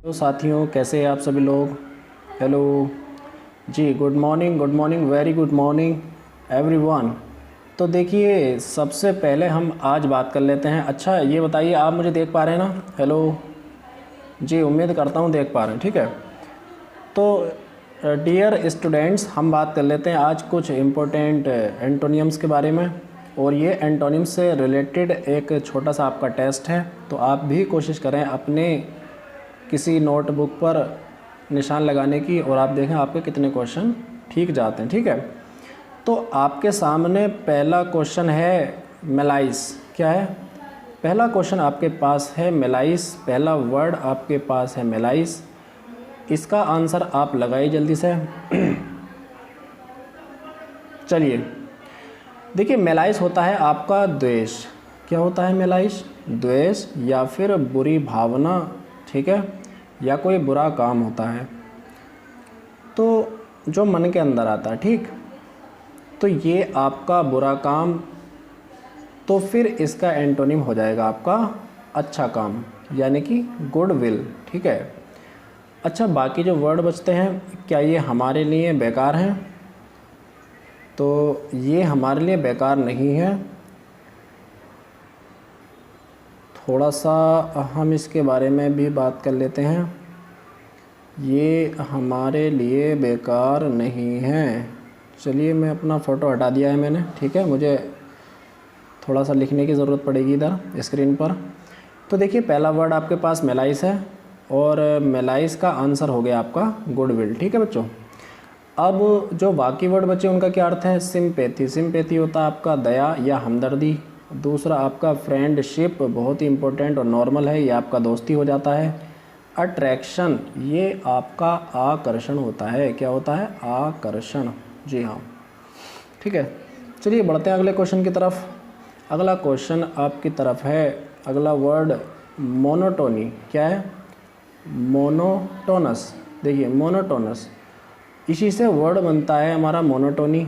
तो साथियों, कैसे हैं आप सभी लोग। हेलो जी, good morning, very good morning everyone. तो देखिए, सबसे पहले हम आज बात कर लेते हैं। अच्छा, ये बताइए, आप मुझे देख पा रहे हैं ना। हेलो जी, उम्मीद करता हूँ देख पा रहे हैं। ठीक है, तो डियर स्टूडेंट्स, हम बात कर लेते हैं आज कुछ इम्पोर्टेंट एंटोनियम्स के बारे में। और ये एंटोनियम्स से रिलेटेड एक छोटा सा आपका टेस्ट है, तो आप भी कोशिश करें अपने किसी नोटबुक पर निशान लगाने की, और आप देखें आपके कितने क्वेश्चन ठीक जाते हैं। ठीक है, तो आपके सामने पहला क्वेश्चन है मेलाइस। क्या है पहला क्वेश्चन आपके पास है? मेलाइस। पहला वर्ड आपके पास है मेलाइस। इसका आंसर आप लगाइए जल्दी से। चलिए, देखिए, मेलाइस होता है आपका द्वेष। क्या होता है मेलाइस? द्वेष या फिर बुरी भावना, ठीक है, या कोई बुरा काम होता है तो जो मन के अंदर आता है। ठीक, तो ये आपका बुरा काम, तो फिर इसका एंटोनिम हो जाएगा आपका अच्छा काम, यानी कि गुड विल। ठीक है। अच्छा, बाकी जो वर्ड बचते हैं, क्या ये हमारे लिए बेकार हैं? तो ये हमारे लिए बेकार नहीं है। थोड़ा सा हम इसके बारे में भी बात कर लेते हैं। ये हमारे लिए बेकार नहीं है। चलिए, मैं अपना फ़ोटो हटा दिया है मैंने। ठीक है, मुझे थोड़ा सा लिखने की ज़रूरत पड़ेगी इधर स्क्रीन पर। तो देखिए, पहला वर्ड आपके पास मेलाइस है, और मेलाइस का आंसर हो गया आपका गुडविल। ठीक है बच्चों। अब जो बाकी वर्ड बचे उनका क्या अर्थ है? सिंपैथी। सिंपैथी होता है आपका दया या हमदर्दी। दूसरा आपका फ्रेंडशिप, बहुत ही इंपॉर्टेंट और नॉर्मल है, ये आपका दोस्ती हो जाता है। अट्रैक्शन, ये आपका आकर्षण होता है। क्या होता है? आकर्षण। जी हाँ, ठीक है। चलिए, बढ़ते हैं अगले क्वेश्चन की तरफ। अगला क्वेश्चन आपकी तरफ है। अगला वर्ड मोनोटोनी। क्या है? मोनोटोनस। देखिए, मोनोटोनस, इसी से वर्ड बनता है हमारा मोनोटोनी।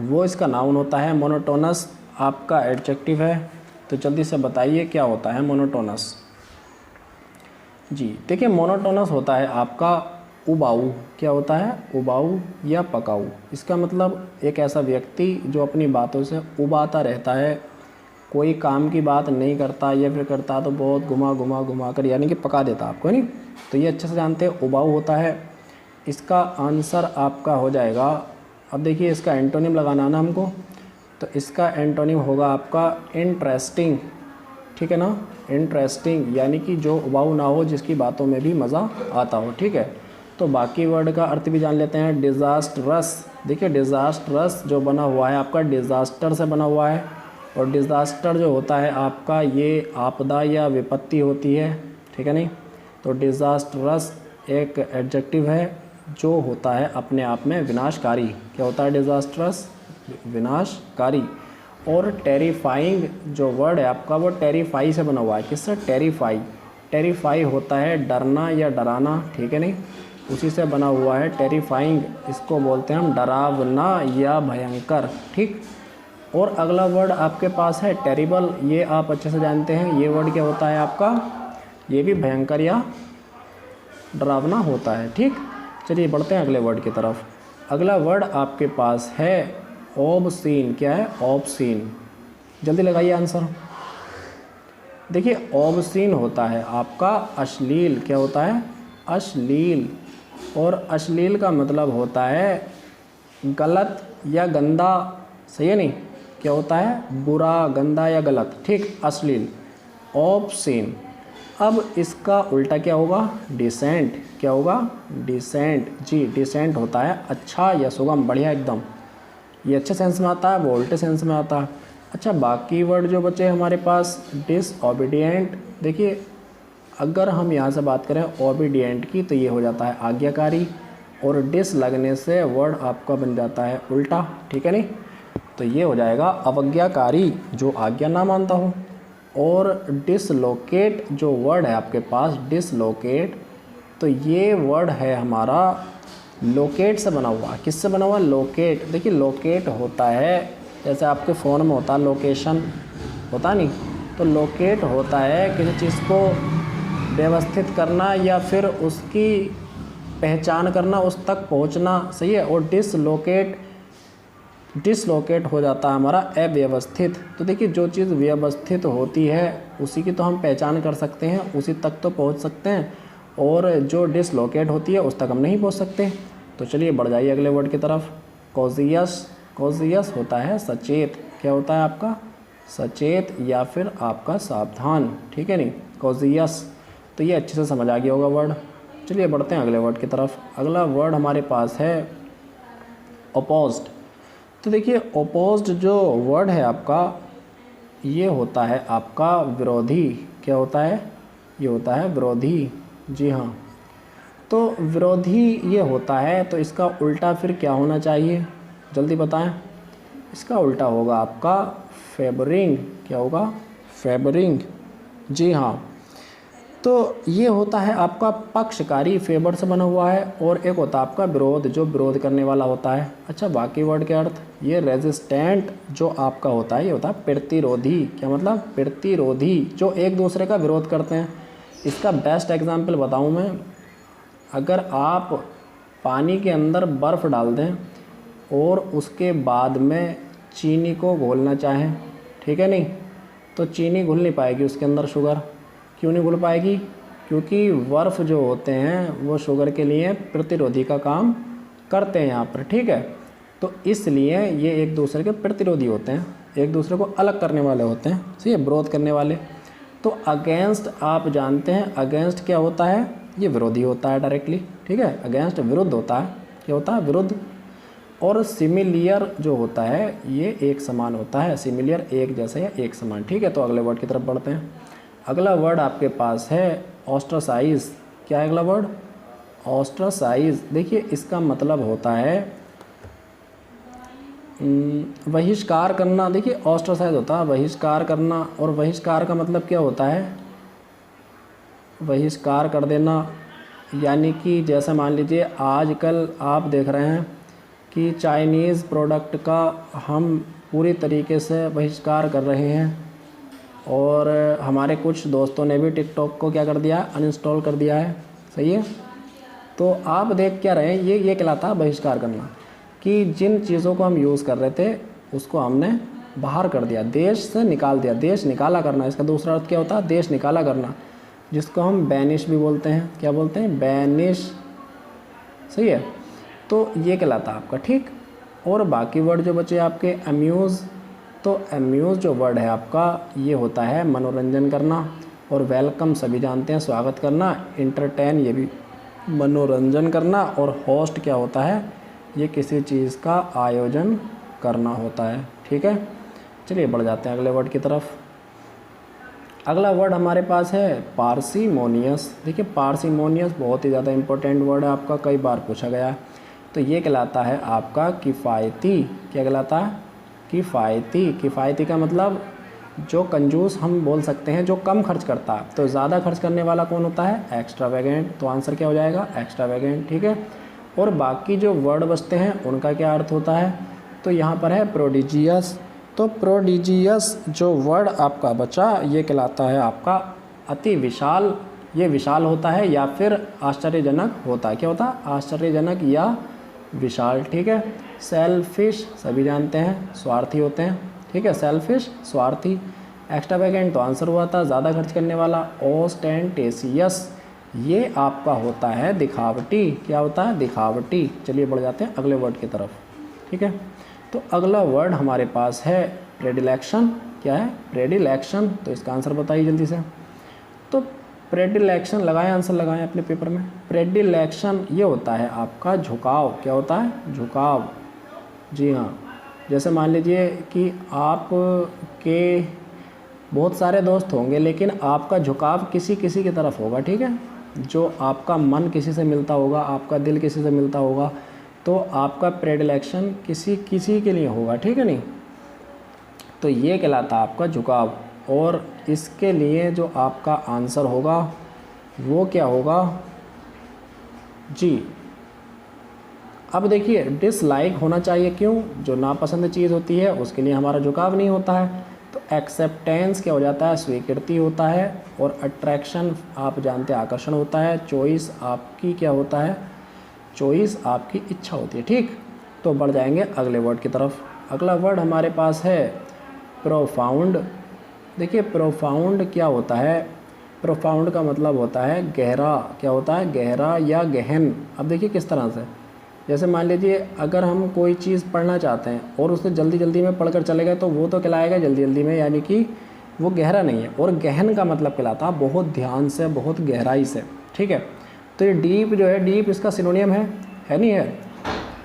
वो इसका नाउन होता है। मोनोटोनस आपका एडजेक्टिव है। तो जल्दी से बताइए क्या होता है मोनोटोनस। जी देखिए, मोनोटोनस होता है आपका उबाऊ। क्या होता है? उबाऊ या पकाऊ। इसका मतलब एक ऐसा व्यक्ति जो अपनी बातों से उबाता रहता है, कोई काम की बात नहीं करता, या फिर करता तो बहुत घुमा कर, यानी कि पका देता आपको, नहीं? तो ये अच्छे से जानते हैं, उबाऊ होता है। इसका आंसर आपका हो जाएगा, अब देखिए इसका एंटोनिम लगाना ना हमको, तो इसका एंटोनिम होगा आपका इंटरेस्टिंग। ठीक है ना? इंटरेस्टिंग, यानी कि जो उबाऊ ना हो, जिसकी बातों में भी मज़ा आता हो। ठीक है, तो बाकी वर्ड का अर्थ भी जान लेते हैं। डिज़ास्टरस। देखिए, डिज़ास्टरस जो बना हुआ है आपका डिज़ास्टर से बना हुआ है, और डिज़ास्टर जो होता है आपका, ये आपदा या विपत्ति होती है। ठीक है नहीं? तो डिज़ास्टरस एक एडजेक्टिव है जो होता है अपने आप में विनाशकारी। क्या होता है? डिज़ास्टरस, विनाशकारी। और टेरिफाइंग जो वर्ड है आपका, वो टेरिफाई से बना हुआ है। किससे? टेरिफाई। टेरिफाई होता है डरना या डराना। ठीक है नहीं? उसी से बना हुआ है टेरिफाइंग। इसको बोलते हैं हम डरावना या भयंकर। ठीक। और अगला वर्ड आपके पास है टेरिबल। ये आप अच्छे से जानते हैं, ये वर्ड क्या होता है आपका? ये भी भयंकर या डरावना होता है। ठीक। चलिए, बढ़ते हैं अगले वर्ड की तरफ। अगला वर्ड आपके पास है ऑबसीन। क्या है? ऑबसीन। जल्दी लगाइए आंसर। देखिए, ऑबसीन होता है आपका अश्लील। क्या होता है? अश्लील। और अश्लील का मतलब होता है गलत या गंदा। सही है नहीं? क्या होता है? बुरा, गंदा या गलत। ठीक, अश्लील, ऑबसीन। अब इसका उल्टा क्या होगा? डिसेंट। क्या होगा? डिसेंट। जी, डिसेंट होता है अच्छा या सुगम, बढ़िया एकदम। ये अच्छे सेंस में आता है, वो उल्टे सेंस में आता है। अच्छा, बाकी वर्ड जो बचे हमारे पास, डिसओबीडिएंट। देखिए, अगर हम यहाँ से बात करें ओबीडिएंट की, तो ये हो जाता है आज्ञाकारी, और डिस लगने से वर्ड आपका बन जाता है उल्टा। ठीक है नहीं? तो ये हो जाएगा अवज्ञाकारी, जो आज्ञा ना मानता हो। और डिसलोकेट जो वर्ड है आपके पास, डिसलोकेट, तो ये वर्ड है हमारा लोकेट से बना हुआ। किससे बना हुआ? लोकेट। देखिए, लोकेट होता है जैसे आपके फ़ोन में होता है लोकेशन, होता नहीं? तो लोकेट होता है किसी चीज़ को व्यवस्थित करना या फिर उसकी पहचान करना, उस तक पहुंचना, सही है। और डिसलोकेट हो जाता है हमारा अव्यवस्थित। तो देखिए जो चीज़ व्यवस्थित होती है उसी की तो हम पहचान कर सकते हैं, उसी तक तो पहुंच सकते हैं, और जो डिसलोकेट होती है उस तक हम नहीं पहुंच सकते। तो चलिए बढ़ जाइए अगले वर्ड की तरफ। कॉजियस होता है सचेत। क्या होता है आपका? सचेत या फिर आपका सावधान, ठीक है नहीं, कॉजियस। तो ये अच्छे से समझ आ गया होगा वर्ड। चलिए बढ़ते हैं अगले वर्ड की तरफ। अगला वर्ड हमारे पास है अपोज्ड। तो देखिए अपोज्ड जो वर्ड है आपका, ये होता है आपका विरोधी। क्या होता है? ये होता है विरोधी, जी हाँ। तो विरोधी ये होता है, तो इसका उल्टा फिर क्या होना चाहिए, जल्दी बताएं। इसका उल्टा होगा आपका फेवरिंग। क्या होगा? फेवरिंग, जी हाँ। तो ये होता है आपका पक्षकारी, फेवर से बना हुआ है, और एक होता है आपका विरोध, जो विरोध करने वाला होता है। अच्छा बाकी वर्ड के अर्थ, ये रेजिस्टेंट जो आपका होता है, ये होता है प्रतिरोधी। क्या मतलब? प्रतिरोधी, जो एक दूसरे का विरोध करते हैं। इसका बेस्ट एग्जाम्पल बताऊँ मैं, अगर आप पानी के अंदर बर्फ़ डाल दें और उसके बाद में चीनी को घोलना चाहें, ठीक है नहीं, तो चीनी घुल नहीं पाएगी उसके अंदर, शुगर। क्यों नहीं घुल पाएगी? क्योंकि बर्फ़ जो होते हैं वो शुगर के लिए प्रतिरोधी का काम करते हैं यहाँ पर, ठीक है। तो इसलिए ये एक दूसरे के प्रतिरोधी होते हैं, एक दूसरे को अलग करने वाले होते हैं, सही है, विरोध करने वाले। तो अगेंस्ट आप जानते हैं, अगेंस्ट क्या होता है? ये विरोधी होता है डायरेक्टली, ठीक है। अगेंस्ट विरुद्ध होता है। क्या होता है? विरुद्ध। और सिमिलियर जो होता है ये एक समान होता है, सिमिलियर एक जैसे या एक समान, ठीक है। तो अगले वर्ड की तरफ बढ़ते हैं। अगला वर्ड आपके पास है ऑस्ट्रासाइज। क्या है अगला वर्ड? ऑस्ट्रासाइज। देखिए इसका मतलब होता है बहिष्कार करना। देखिए ऑस्ट्रासाइज होता है बहिष्कार करना, और बहिष्कार का मतलब क्या होता है? बहिष्कार कर देना। यानी कि जैसे मान लीजिए आजकल आप देख रहे हैं कि चाइनीज़ प्रोडक्ट का हम पूरी तरीके से बहिष्कार कर रहे हैं, और हमारे कुछ दोस्तों ने भी टिकटॉक को क्या कर दिया? अनइंस्टॉल कर दिया है, सही है। तो आप देख क्या रहे हैं, ये कहलाता है बहिष्कार करना, कि जिन चीज़ों को हम यूज़ कर रहे थे उसको हमने बाहर कर दिया, देश से निकाल दिया। देश निकाला करना, इसका दूसरा अर्थ क्या होता है? देश निकाला करना, जिसको हम बैनिश भी बोलते हैं। क्या बोलते हैं? बैनिश, सही है। तो ये कहलाता है आपका, ठीक। और बाकी वर्ड जो बचे आपके, अम्यूज़। तो अम्यूज़ जो वर्ड है आपका, ये होता है मनोरंजन करना, और वेलकम सभी जानते हैं, स्वागत करना। इंटरटेन, ये भी मनोरंजन करना। और होस्ट क्या होता है? ये किसी चीज़ का आयोजन करना होता है, ठीक है। चलिए बढ़ जाते हैं अगले वर्ड की तरफ। अगला वर्ड हमारे पास है पार्सीमोनियस। देखिए पार्सीमोनियस बहुत ही ज़्यादा इंपॉर्टेंट वर्ड है आपका, कई बार पूछा गया है। तो ये कहलाता है आपका किफ़ायती। क्या कहलाता है? किफ़ायती। किफ़ायती का मतलब जो कंजूस हम बोल सकते हैं, जो कम खर्च करता है। तो ज़्यादा खर्च करने वाला कौन होता है? एक्स्ट्रावेगेंट। तो आंसर क्या हो जाएगा? एक्स्ट्रावेगेंट, ठीक है। और बाकी जो वर्ड बचते हैं उनका क्या अर्थ होता है? तो यहाँ पर है प्रोडिजियस। तो प्रोडिजियस जो वर्ड आपका बचा, ये कहलाता है आपका अति विशाल। ये विशाल होता है या फिर आश्चर्यजनक होता है। क्या होता है? आश्चर्यजनक या विशाल, ठीक है। सेल्फिश सभी जानते हैं, स्वार्थी होते हैं, ठीक है। सेल्फिश, स्वार्थी। एक्स्ट्रावेगेंट तो आंसर हुआ था, ज़्यादा खर्च करने वाला। ओस्टेंटेशियस, ये आपका होता है दिखावटी। क्या होता है? दिखावटी। चलिए बढ़ जाते हैं अगले वर्ड की तरफ, ठीक है। तो अगला वर्ड हमारे पास है प्रेडिलेक्शन। क्या है? प्रेडिलेक्शन। तो इसका आंसर बताइए जल्दी से। तो प्रेडिलेक्शन लगाएं, आंसर लगाएं अपने पेपर में। प्रेडिलेक्शन ये होता है आपका झुकाव। क्या होता है? झुकाव, जी हाँ। जैसे मान लीजिए कि आप के बहुत सारे दोस्त होंगे, लेकिन आपका झुकाव किसी किसी की तरफ होगा, ठीक है। जो आपका मन किसी से मिलता होगा, आपका दिल किसी से मिलता होगा, तो आपका प्रेडिलेक्शन किसी किसी के लिए होगा, ठीक है नहीं। तो ये कहलाता है आपका झुकाव। और इसके लिए जो आपका आंसर होगा वो क्या होगा जी? अब देखिए डिसलाइक होना चाहिए। क्यों? जो नापसंद चीज़ होती है उसके लिए हमारा झुकाव नहीं होता है। तो एक्सेप्टेंस क्या हो जाता है, स्वीकृति होता है। और अट्रैक्शन आप जानते हैं आकर्षण होता है। चॉइस आपकी क्या होता है, चॉइस आपकी इच्छा होती है। ठीक, तो बढ़ जाएंगे अगले वर्ड की तरफ। अगला वर्ड हमारे पास है प्रोफाउंड। देखिए प्रोफाउंड क्या होता है, प्रोफाउंड का मतलब होता है गहरा। क्या होता है, गहरा या गहन। अब देखिए किस तरह से, जैसे मान लीजिए अगर हम कोई चीज़ पढ़ना चाहते हैं और उसे जल्दी जल्दी में पढ़कर चले गए तो वो तो कहलाएगा जल्दी जल्दी में, यानी कि वो गहरा नहीं है। और गहन का मतलब कहलाता है बहुत ध्यान से, बहुत गहराई से। ठीक है, तो ये डीप जो है, डीप इसका सिनोनियम है नहीं है।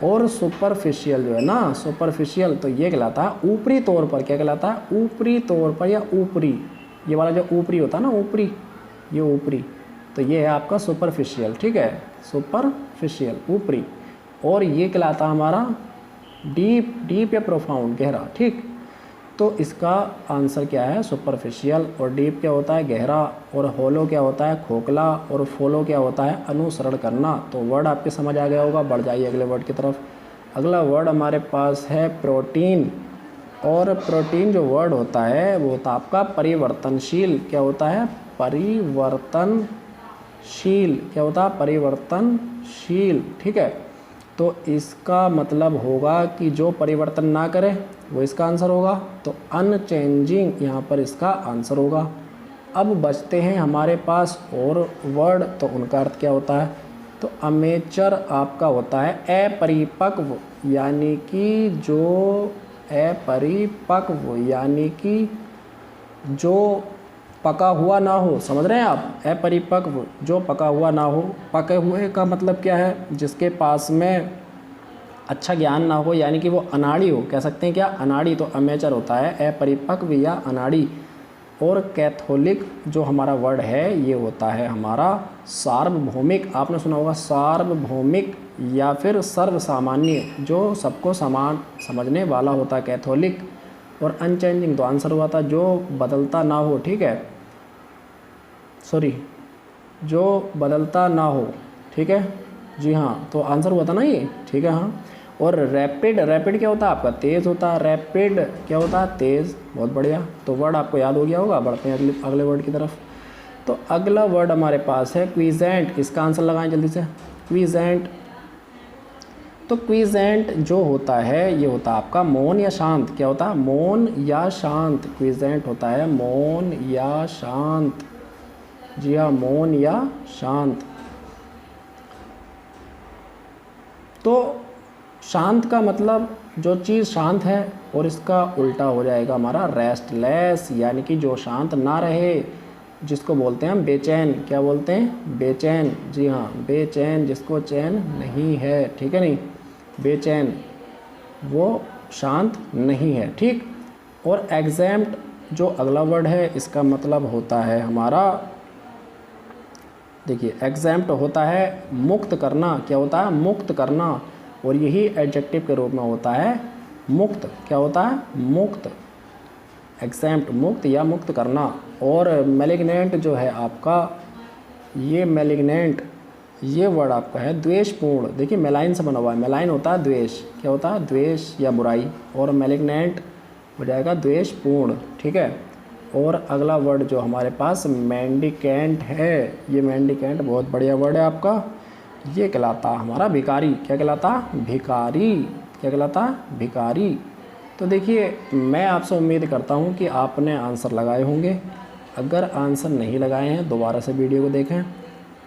और सुपरफिशियल जो है ना, सुपरफिशियल, तो ये कहलाता है ऊपरी तौर पर। क्या कहलाता है, ऊपरी तौर पर या ऊपरी। ये वाला जो ऊपरी होता है ना, ऊपरी, ये ऊपरी, तो ये है आपका सुपरफिशियल। ठीक है, सुपरफिशियल ऊपरी। और ये कहलाता हमारा डीप, डीप या प्रोफाउंड, गहरा। ठीक, तो इसका आंसर क्या है, सुपरफिशियल। और डीप क्या होता है, गहरा। और होलो क्या होता है, खोखला। और फॉलो क्या होता है, अनुसरण करना। तो वर्ड आपके समझ आ गया होगा। बढ़ जाइए अगले वर्ड की तरफ। अगला वर्ड हमारे पास है प्रोटीन। और प्रोटीन जो वर्ड होता है वो होता है आपका परिवर्तनशील। क्या होता है, परिवर्तनशील। क्या होता है, परिवर्तनशील। ठीक है, तो इसका मतलब होगा कि जो परिवर्तन ना करे वो इसका आंसर होगा। तो अनचेंजिंग यहाँ पर इसका आंसर होगा। अब बचते हैं हमारे पास और वर्ड, तो उनका अर्थ क्या होता है। तो अमेचर आपका होता है अपरिपक्व, यानी कि जो अपरिपक्व, यानी कि जो पका हुआ ना हो। समझ रहे हैं आप, अपरिपक्व, जो पका हुआ ना हो। पके हुए का मतलब क्या है, जिसके पास में अच्छा ज्ञान ना हो, यानी कि वो अनाड़ी हो। कह सकते हैं क्या, अनाड़ी। तो अमेचर होता है अपरिपक्व या अनाड़ी। और कैथोलिक जो हमारा वर्ड है ये होता है हमारा सार्वभौमिक। आपने सुना होगा सार्वभौमिक या फिर सर्वसामान्य, जो सबको समान समझने वाला होता है, कैथोलिक। और अनचेंजिंग तो आंसर हुआ था जो बदलता ना हो। ठीक है, सॉरी, जो बदलता ना हो। ठीक है जी हाँ, तो आंसर हुआ था ना ये। ठीक है हाँ। और रैपिड, रैपिड क्या होता है आपका, तेज़ होता है। रैपिड क्या होता है, तेज़। बहुत बढ़िया, तो वर्ड आपको याद हो गया होगा। बढ़ते हैं अगले वर्ड की तरफ। तो अगला वर्ड हमारे पास है क्विजेंट। इसका आंसर लगाएं जल्दी से, क्विजेंट। तो क्विजेंट जो होता है ये होता है आपका मौन या शांत। क्या होता है, मौन या शांत। क्विजेंट होता है मौन या शांत। जी हाँ, मौन या शांत। तो शांत का मतलब जो चीज़ शांत है, और इसका उल्टा हो जाएगा हमारा रेस्टलेस, यानी कि जो शांत ना रहे, जिसको बोलते हैं हम बेचैन। क्या बोलते हैं, बेचैन। जी हाँ, बेचैन, जिसको चैन नहीं है। ठीक है, नहीं, बेचैन, वो शांत नहीं है। ठीक। और एग्जैम्प्ट जो अगला वर्ड है इसका मतलब होता है हमारा, देखिए एग्जैम्प्ट होता है मुक्त करना। क्या होता है, मुक्त करना। और यही एडजेक्टिव के रूप में होता है मुक्त। क्या होता है, मुक्त। एग्जैम्प्ट, मुक्त या मुक्त करना। और मैलिग्नेंट जो है आपका, ये मैलिग्नेंट, ये वर्ड आपका है द्वेषपूर्ण। देखिए मेलाइन से बना हुआ है, मेलाइन होता है द्वेष। क्या होता है, द्वेष या बुराई। और मैलिग्नेंट हो जाएगा द्वेषपूर्ण। ठीक है। और अगला वर्ड जो हमारे पास मेंडिकेंट है, ये मेंडिकेंट बहुत बढ़िया वर्ड है आपका। ये कहलाता हमारा भिखारी। क्या कहलाता, भिखारी। क्या कहलाता, भिखारी। तो देखिए मैं आपसे उम्मीद करता हूँ कि आपने आंसर लगाए होंगे। अगर आंसर नहीं लगाए हैं दोबारा से वीडियो को देखें।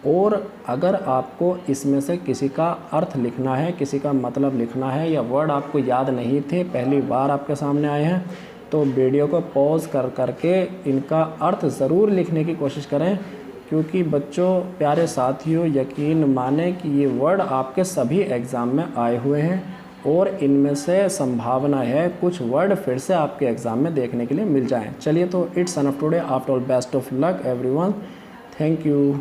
और अगर आपको इसमें से किसी का अर्थ लिखना है, किसी का मतलब लिखना है, या वर्ड आपको याद नहीं थे, पहली बार आपके सामने आए हैं, तो वीडियो को पॉज कर करके इनका अर्थ ज़रूर लिखने की कोशिश करें। क्योंकि बच्चों, प्यारे साथियों, यकीन माने कि ये वर्ड आपके सभी एग्ज़ाम में आए हुए हैं। और इनमें से संभावना है कुछ वर्ड फिर से आपके एग्ज़ाम में देखने के लिए मिल जाएं। चलिए, तो it's enough today. After all, best of luck everyone. Thank you.